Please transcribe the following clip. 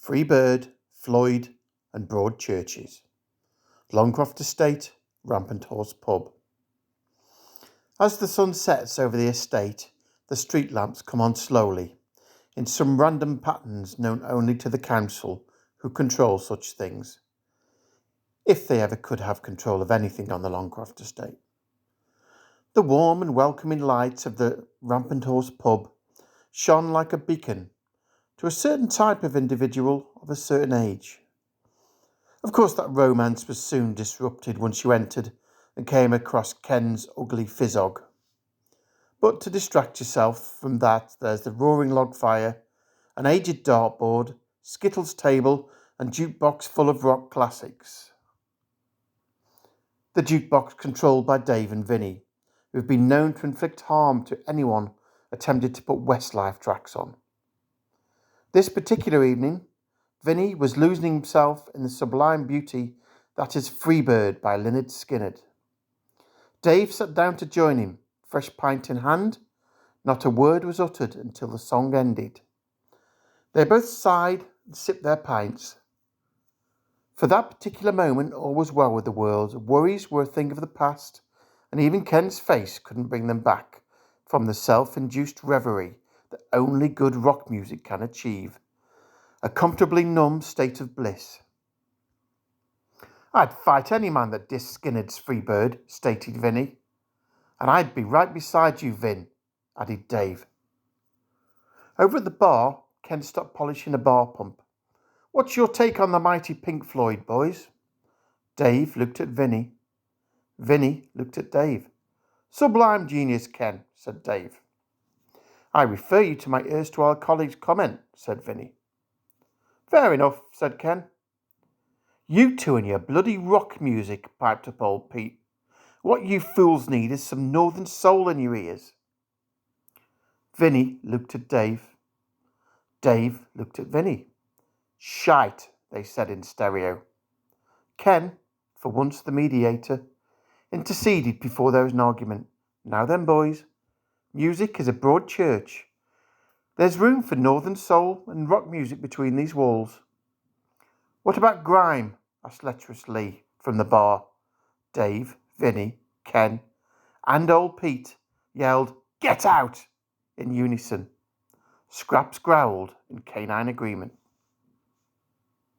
Freebird, Floyd and Broad Churches. Longcroft Estate, Rampant Horse Pub. As the sun sets over the estate, the street lamps come on slowly, in some random patterns known only to the council who control such things, if they ever could have control of anything on the Longcroft Estate. The warm and welcoming lights of the Rampant Horse Pub shone like a beacon to a certain type of individual of a certain age. Of course, that romance was soon disrupted once you entered and came across Ken's ugly fizzog. But to distract yourself from that, there's the roaring log fire, an aged dartboard, skittles table, and jukebox full of rock classics. The jukebox controlled by Dave and Vinny, who have been known to inflict harm to anyone attempted to put Westlife tracks on. This particular evening, Vinny was losing himself in the sublime beauty that is Freebird by Lynyrd Skynyrd. Dave sat down to join him, fresh pint in hand. Not a word was uttered until the song ended. They both sighed and sipped their pints. For that particular moment, all was well with the world. Worries were a thing of the past, and even Ken's face couldn't bring them back from the self-induced reverie that only good rock music can achieve. A comfortably numb state of bliss. "I'd fight any man that dissed Skynyrd's Freebird," stated Vinny. "And I'd be right beside you, Vin," added Dave. Over at the bar, Ken stopped polishing a bar pump. "What's your take on the mighty Pink Floyd, boys?" Dave looked at Vinny. Vinny looked at Dave. "Sublime genius, Ken," said Dave. "I refer you to my erstwhile colleague's comment," said Vinny. "Fair enough," said Ken. "You two and your bloody rock music," piped up old Pete. "What you fools need is some northern soul in your ears." Vinny looked at Dave. Dave looked at Vinny. "Shite," they said in stereo. Ken, for once the mediator, interceded before there was an argument. "Now then, boys, music is a broad church. There's room for northern soul and rock music between these walls." "What about grime?" asked lecherous Lee from the bar. Dave, Vinny, Ken, and old Pete yelled, "Get out!" in unison. Scraps growled in canine agreement.